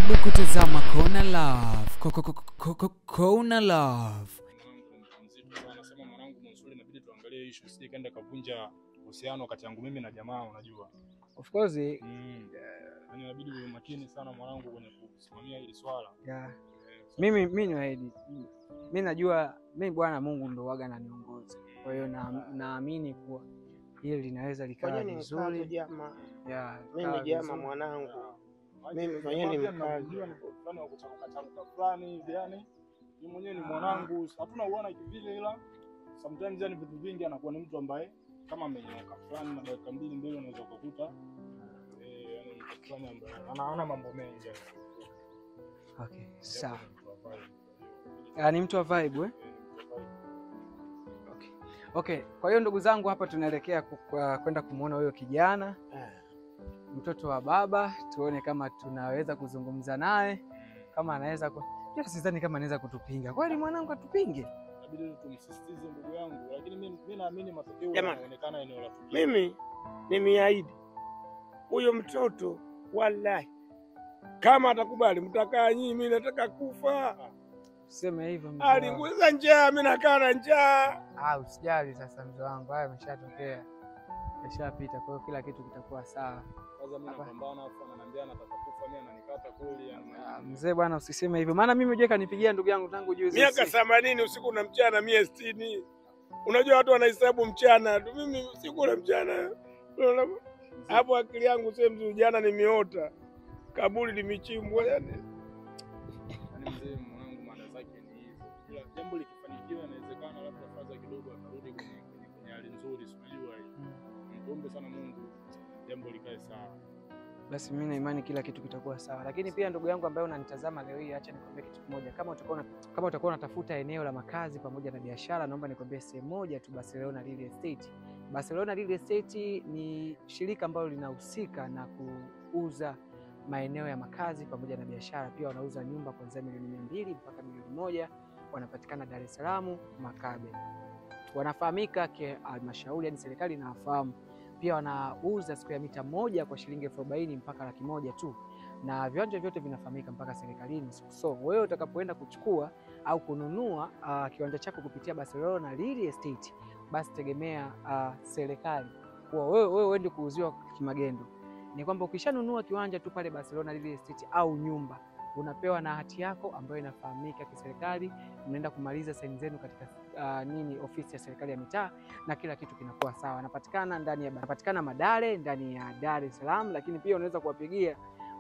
Karibu kutazama Kona Love. Kona Love. Anasema mwanangu Monsuri inabidi tuangalie issue sije kaenda kavunja uhusiano kati yangu mimi na jamaa, unajua. Of course. Yani inabidi uwe makini sana mwanangu kwenye kusimamia hili swala. Yeah. Mimi niwaahidi. Mimi najua mimi Bwana Mungu ndo waga ananiongoza. Kwa hiyo naamini kuwa hili linaweza likawa vizuri. Yeah, mimi jamaa mwanangu. Mimi fanyeni mkazi. Fulani wa kucharuka fulani hivi yani. Mimi mwenyewe ni mwanangu. Hatuna uona kivile ila sometimes yani vitu vingi anakuwa ni mtu ambaye kama amenyoka fulani na dakika mbili unaweza kukuta yani mtu fulani ambaye anaona mambo mengi. Okay, sawa. Ni mtu wa vibe eh? Okay, kwa hiyo ndugu zangu hapa tunaelekea kwenda kumuona huyo kijana. Mtoto wa baba, tuone kama tunaweza kuzungumza naye, kama anaweza sidhani kama anaweza kutupinga. Kweli mwanangu atupinge? Inabidi tumsisitize ndugu yangu, lakini mimi naamini matokeo yanaonekana eneo la tukio. Mimi nimeahidi huyo mtoto wallahi kama atakubali mtakaa nyinyi, mimi nataka kufa. Useme hivyo mzee. Alinguza njaa, mimi nakaa na njaa. Usijali sasa mzee wangu, haya yameshatokea. Yashapita, kwa hiyo kila kitu kitakuwa sawa. Kwanza mimi napambana afu ananiambia nataka kufa, mimi ananikata kweli yani. Mzee bwana usiseme hivyo. Maana mimi unajua kanipigia ndugu yangu tangu juzi. Miaka 80 usiku na mchana, mimi 60. Unajua watu wanahesabu mchana tu, mimi usiku na mchana. Hapo akili yangu sasa mzuri, jana nimeota kaburi limechimbwa yani. Mzee mwanangu mada zake ni hizo. Kila jambo likifanikiwa inawezekana labda faza kidogo akarudi kwenye hali nzuri, unajua hii. Niombe sana Mungu jambo likae sawa. Basi mimi na imani kila kitu kitakuwa sawa. Lakini pia ndugu yangu ambaye unanitazama leo hii, acha nikwambie kitu kimoja. Kama utakuwa unatafuta eneo la makazi pamoja na biashara, naomba nikwambie sehemu moja tu, Barcelona Real Estate. Barcelona Real Estate ni shirika ambalo linahusika na kuuza maeneo ya makazi pamoja na biashara. Pia wanauza nyumba kuanzia milioni 200 mpaka milioni 1. Wanapatikana Dar es Salaam, Makabe. Wanafahamika halmashauri, yani serikali inawafahamu. Pia wanauza square mita 1 kwa shilingi 40,000 mpaka 100,000 tu. Na viwanja vyote vinafahamika mpaka serikalini. So wewe utakapoenda kuchukua au kununua kiwanja chako kupitia Barcelona Real Estate, basi tegemea serikali kwa wewe uende kuuziwa kimagendo. Ni kwamba ukishanunua kiwanja tu pale Barcelona Real Estate au nyumba, unapewa na hati yako ambayo inafahamika kiserikali. Mnaenda kumaliza saini zenu katika ofisi ya serikali ya mitaa na kila kitu kinakuwa sawa. Anapatikana Madale ndani ya Dar es Salaam, lakini pia unaweza kuwapigia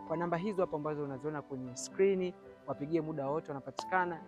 kwa namba hizo hapo ambazo unaziona kwenye screen. Wapigie muda wote, wanapatikana.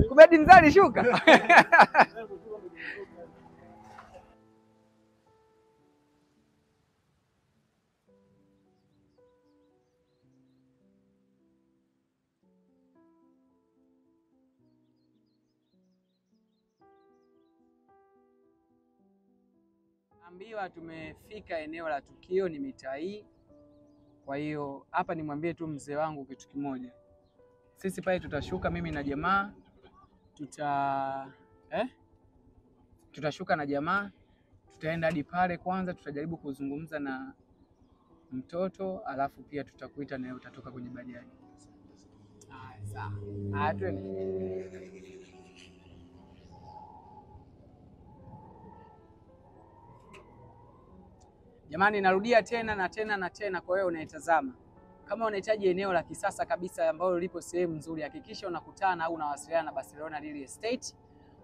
Kubedi mzali shuka. Naambiwa tumefika eneo la tukio, ni mitaa hii. Kwa hiyo hapa nimwambie tu mzee wangu kitu kimoja. Sisi pale tutashuka mimi na jamaa, tutashuka na jamaa, tutaenda hadi pale kwanza, tutajaribu kuzungumza na mtoto, alafu pia tutakuita na utatoka kwenye bajaji. Sawa. Jamani, narudia tena na tena na tena, kwa hiyo unaitazama. Kama unahitaji eneo la kisasa kabisa ambalo lipo sehemu nzuri, hakikisha unakutana au unawasiliana na Barcelona Real Estate.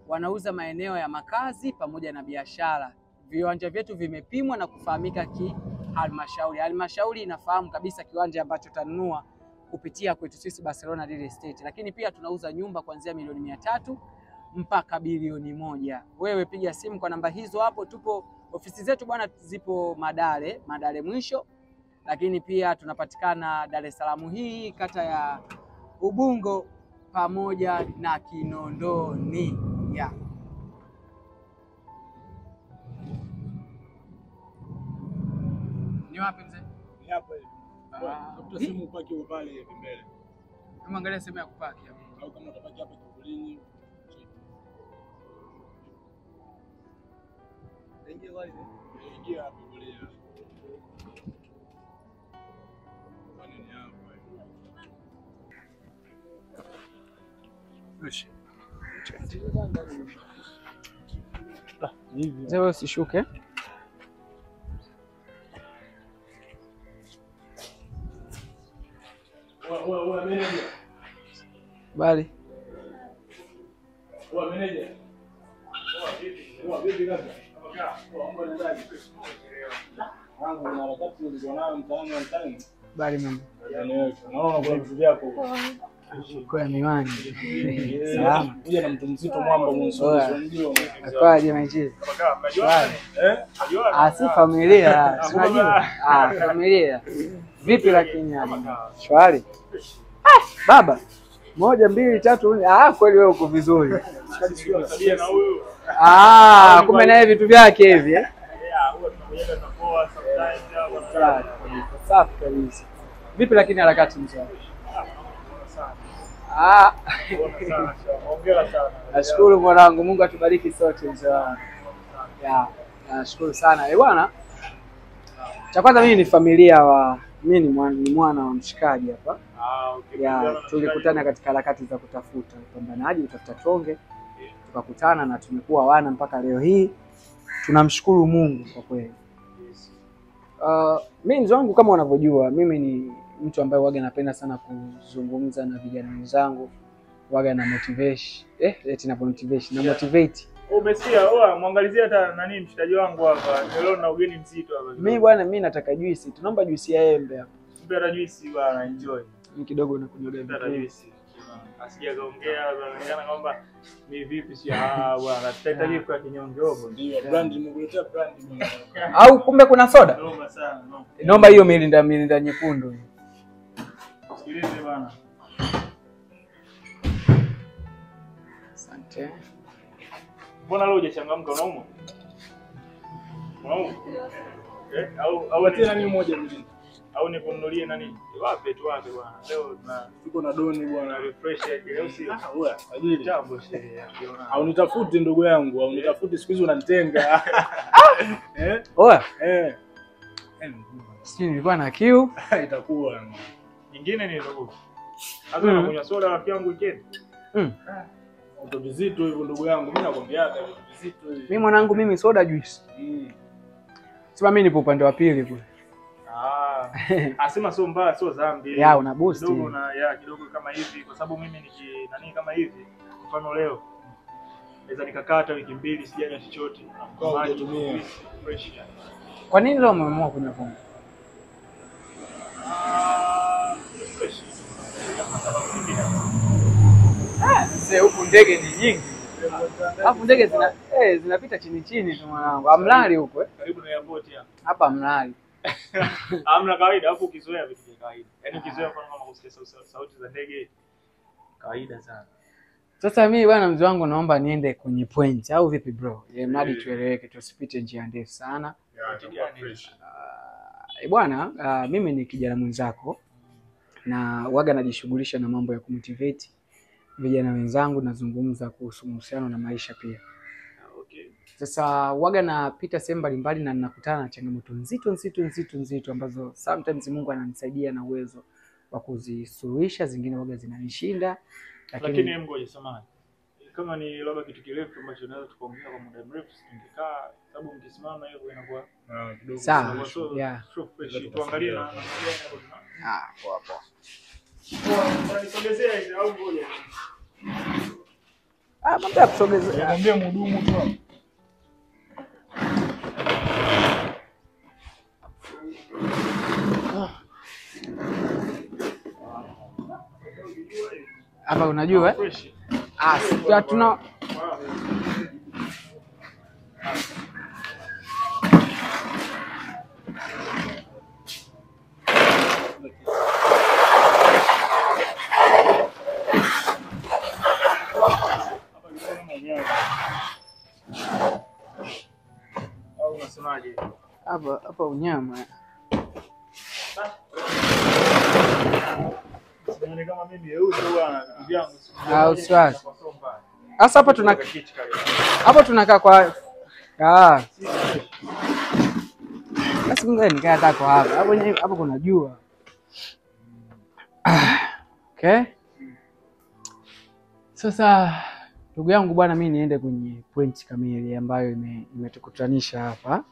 Wanauza maeneo ya makazi pamoja na biashara. Viwanja vyetu vimepimwa na kufahamika halmashauri. Halmashauri inafahamu kabisa kiwanja ambacho utanunua kupitia kwetu sisi Barcelona Real Estate. Lakini pia tunauza nyumba kuanzia $300,000 mpaka $1,000,000. Wewe piga simu kwa namba hizo hapo. Tupo ofisi zetu bwana zipo Madale mwisho. Lakini pia tunapatikana Dar es Salaam hii kata ya Ubungo pamoja na Kinondoni. Yeah. Ni wapi mzee? Ni hapa hivi. Tafuta simu upaki pale hivi mbele. Kama angalia sehemu ya kupaki hapo. Au kama utapaki hapa kivulini. Ingia wapi? Ingia hapa kivulini. Kwani ni hapa hivi. Hivi. Wewe usishuke. Wewe meneja. Bali. Wewe meneja. Wewe vipi kaka? Mambo yanaendaje? Wangu na harakati nilikuwa nayo mtaani. Bali mama. Naona kuna vitu vyako. Kwa miwani. Salama. Kuja na mtu mzito mwamba mwanzo unajua. Akaje maichi. Mnajuana? Mnajuana? Si familia, unajua? Familia. Vipi lakini shwari? Baba. 1 2 3 kweli wewe uko vizuri. Tabia na huyo. Kumbe naye vitu vyake hivi huwa tunakuja na poa sometimes. Safi kabisa. Vipi lakini harakati mzee? Hongera sana. Nashukuru mwanangu, Mungu atubariki sote mzee wangu. Nashukuru sana. Bwana, cha kwanza mimi ni familia mimi ni mwana wa mshikaji hapa. Okay. Tulikutana katika harakati za kutafuta upambanaji, kutafuta tonge. Tukakutana na tumekuwa wana mpaka leo hii. Tunamshukuru Mungu kwa kweli. Mimi mzee wangu kama unavyojua, mimi ni mtu ambaye waga napenda sana kuzungumza na vijana wenzangu, waga na motivation, na motivate. Umesikia? Muangalizie hata nani mshikaji wangu hapa. Leo na ugeni mzito hapa. Mimi bwana, mimi nataka juice. Tunaomba juice ya embe hapa. Mbona juice bwana, enjoy. Mimi kidogo nakunywa juice. Asija kaongea anaonekana kwamba ni vipi si bwana, tutahitaji kwa kinyonge huko. Ndio brand nimekuletea brand mimi. Au kumbe kuna soda? Noma sana. Naomba hiyo mirinda nyekundu. Sikilize bwana. Asante. Mbona leo hujachangamka unauma? Unauma? Au tena ni moja mbili. Au nikununulie nani? Wape tu wape bwana. Leo tuko na doni bwana, refresh yake. Leo si wewe, ajili jambo sheria. Au nitafute ndugu yangu, au nitafute siku hizo unanitenga. Sisi nilikuwa na kiu. Itakuwa. Nyingine ni ndugu. Hata unakunywa soda rafiki yangu weekend. Ndio vizito hivyo ndugu yangu. Mimi nakwambia vizito hivi. Mimi mwanangu mimi soda juice. Sema mimi nipo upande wa pili kule. Asema sio mbaya, sio dhambi. Una boost. Kidogo kidogo kama hivi kwa sababu mimi kama hivi. Mfano leo naweza nikakata wiki 2 sijanywa chochote. Hujatumia fresh. Kwa nini leo umeamua kunywa pombe? Sasa huku ndege ni nyingi. Hapo ndege zinapita chini tu mwanangu. Amlali huko Karibu na airport hapa amlali. Hamna kawaida hapo ukizoea vitu vya kawaida. Yaani ukizoea kama kusikia sauti za ndege kawaida sana. Sasa mimi bwana mzee wangu naomba niende kwenye point au vipi bro? Mradi tueleweke tusipite njia ndefu sana. Bwana mimi ni kijana mwenzako na waga najishughulisha na mambo ya kumotivate vijana wenzangu, nazungumza kuhusu mahusiano na maisha pia. Sasa waga napita sehemu mbalimbali na ninakutana na changamoto nzito ambazo sometimes Mungu ananisaidia na uwezo wa kuzisuluhisha, zingine waga zinanishinda. Lakini ngoja samahani. Kama ni labda kitu kirefu ambacho tunaweza tukaongea kwa muda mrefu, tungekaa sababu mkisimama hivyo inakuwa kidogo sawa. Tuangalie na poa. Nisogezea hivi au ngoja. Mambo ya kusogezea. Niambie mhudumu tu. Hapa unajua tuna hapa unyama. Kama mimi yeusi bwana vyangu. Usiwazi. Sasa hapa tunakaa kwa basi mimi nikaa hata kwa hapa. Hapo kuna jua. Okay. Sasa ndugu yangu bwana, mimi niende kwenye point kamili ambayo imetukutanisha hapa.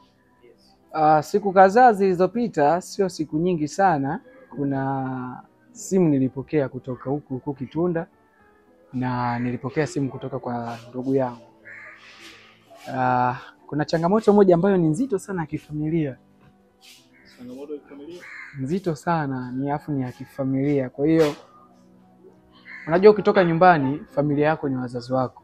Siku kadhaa zilizopita, sio siku nyingi sana, kuna simu nilipokea kutoka huku Kitunda na nilipokea simu kutoka kwa ndugu yangu. Kuna changamoto moja ambayo ni nzito sana ya kifamilia. Changamoto ya kifamilia? Nzito sana, ni ya kifamilia. Kwa hiyo unajua ukitoka nyumbani, familia yako ni wazazi wako.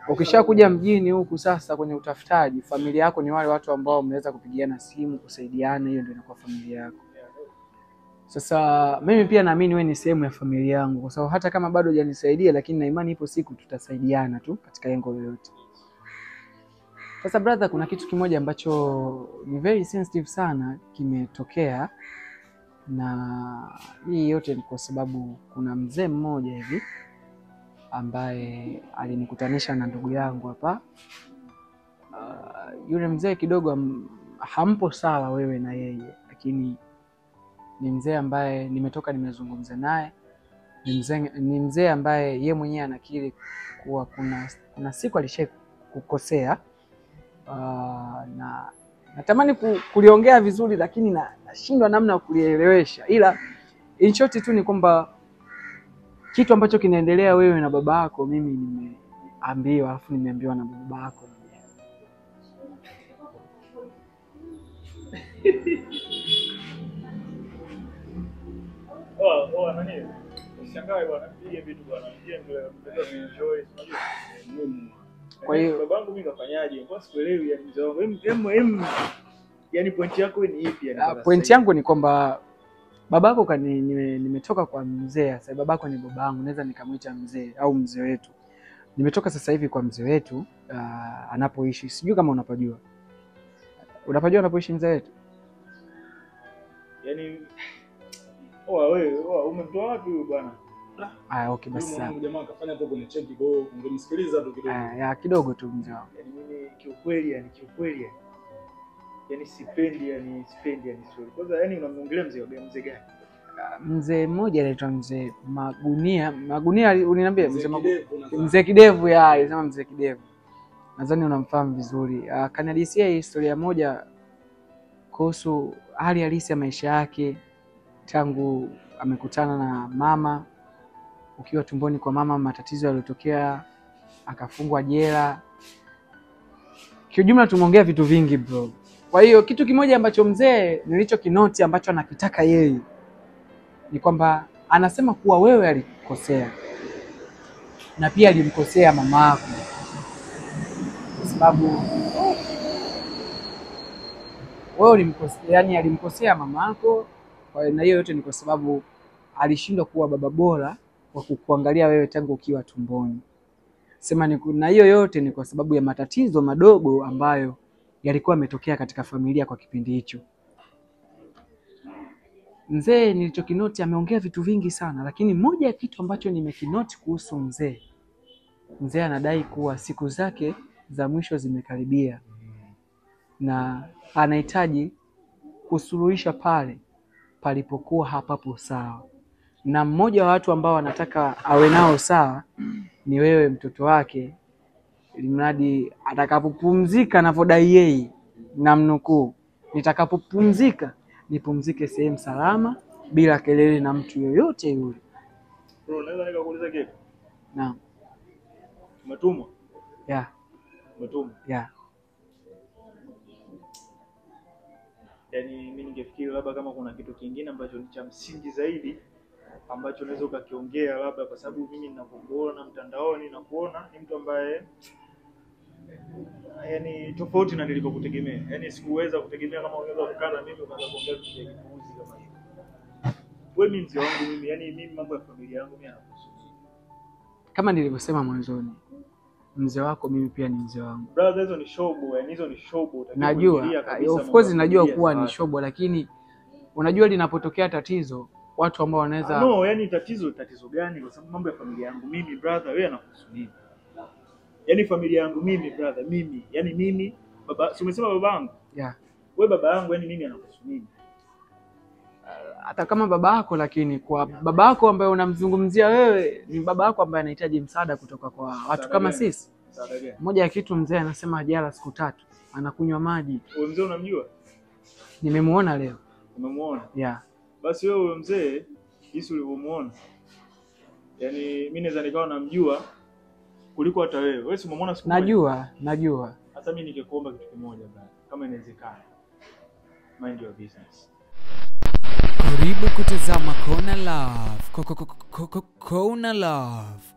Ukishakuja mjini huku sasa kwenye utafutaji, familia yako ni wale watu ambao mnaweza kupigiana simu, kusaidiana, hiyo ndio inakuwa familia yako. Sasa mimi pia naamini wewe ni sehemu ya familia yangu, kwa sababu hata kama bado hujanisaidia, lakini na imani ipo siku tutasaidiana tu katika lengo lolote. Sasa brother, kuna kitu kimoja ambacho ni very sensitive sana kimetokea, na hii yote ni kwa sababu kuna mzee mmoja hivi ambaye alinikutanisha na ndugu yangu hapa. Yule mzee kidogo hampo sawa wewe na yeye, lakini ni mzee ambaye nimetoka nimezungumza naye. Ni mzee ambaye yeye mwenyewe anakiri kuwa kuna siku alishakukosea, na natamani kuliongea vizuri, lakini nashindwa namna ya kulielewesha. Ila in short tu ni kwamba kitu ambacho kinaendelea wewe na baba yako mimi nimeambiwa, alafu nimeambiwa na baba yako. Nani? Ushangae bwana, pige vitu bwana. Ingia ndio enjoy, unajua. Kwa hiyo babangu mimi kafanyaje? Kwa sikuelewi yani mzee wangu. Yani point yako ni ipi yani? Point yangu ni kwamba babako nimetoka kwa mzee. Sasa babako ni babangu, naweza nikamwita mzee au mzee wetu. Nimetoka sasa hivi kwa mzee wetu anapoishi. Sijui kama unapajua. Unapajua anapoishi mzee wetu? Yani wewe umemtoa wapi huyu bwana? Okay basi sawa. Huyu jamaa kafanya tu kwenye cheki go, ungemsikiliza tu kidogo. Kidogo tu mzee wangu. Yani mimi kiukweli yani sipendi sorry. Kwanza yani unamwongelea mzee gani? Mzee mmoja anaitwa mzee Magunia uliniambia mzee Kidevu alisema mzee Kidevu. Nadhani unamfahamu vizuri. Kanadisia historia moja kuhusu hali halisi ya maisha yake tangu amekutana na mama, ukiwa tumboni kwa mama, matatizo yaliyotokea, akafungwa jela. Kiujumla tumeongea vitu vingi bro. Kwa hiyo kitu kimoja ambacho mzee nilichokinoti ambacho anakitaka yeye ni kwamba anasema kuwa wewe alikosea na pia alimkosea mama yako, kwa sababu wewe ulimkosea, alimkosea mama yako. Kwa hiyo na hiyo yote ni kwa sababu alishindwa kuwa baba bora wa kukuangalia wewe tangu ukiwa tumboni. Sema na hiyo yote ni kwa sababu ya matatizo madogo ambayo yalikuwa yametokea katika familia kwa kipindi hicho. Mzee nilichokinoti ameongea vitu vingi sana, lakini moja ya kitu ambacho nimekinoti kuhusu mzee anadai kuwa siku zake za mwisho zimekaribia na anahitaji kusuluhisha pale palipokuwa hapapo sawa. Na mmoja wa watu ambao anataka awe nao sawa ni wewe, mtoto wake, ili mradi atakapopumzika anavyodai yeye, na mnukuu, nitakapopumzika nipumzike sehemu salama bila kelele na mtu yoyote yule. Bro, naweza nikakuuliza kitu? Naam. Umetumwa? Yeah. Umetumwa? Yeah. Yaani mimi ningefikiri labda kama kuna kitu kingine ambacho ni cha msingi zaidi ambacho unaweza ukakiongea, labda kwa sababu mimi ninapokuona mtandaoni na kuona ni mtu ambaye yani tofauti na nilivyokutegemea. Yaani sikuweza kutegemea kama ungeweza kukaa na mimi ukaanza kuongea vitu vya kipuuzi kama hivi. Wewe mimi mzee wangu mimi, yani mimi mambo ya familia yangu mimi yanakuhusu. Kama nilivyosema mwanzoni, mzee wako mimi pia ni mzee wangu. Brother, hizo ni shobo, yani hizo ni shobo. Najua, of course najua kuwa ni shobo, lakini unajua linapotokea tatizo watu ambao wanaweza no, yani tatizo gani? Kwa sababu mambo ya familia yangu mimi brother, wewe anakuhusu nini? Yani familia yangu mimi brother, mimi, yani mimi baba, si umesema babangu? Yeah. Wewe baba yangu, yani mimi anakuhusu nini? Hata kama baba yako, lakini kwa baba yako ambaye unamzungumzia wewe ni baba yako ambaye anahitaji msaada kutoka kwa watu kama sisi. Moja ya kitu mzee anasema hajala siku 3, anakunywa maji. Wewe mzee unamjua? Nimemuona leo. Umemuona? Yeah. Basi wewe mzee, jinsi ulivyomuona, yani mimi naweza nikawa namjua kuliko hata wewe. Wewe si umemuona siku moja? Najua. Hata mimi ningekuomba kitu kimoja bwana, kama inawezekana. Mind your business. Karibu kutazama Kona Love. Kona Love.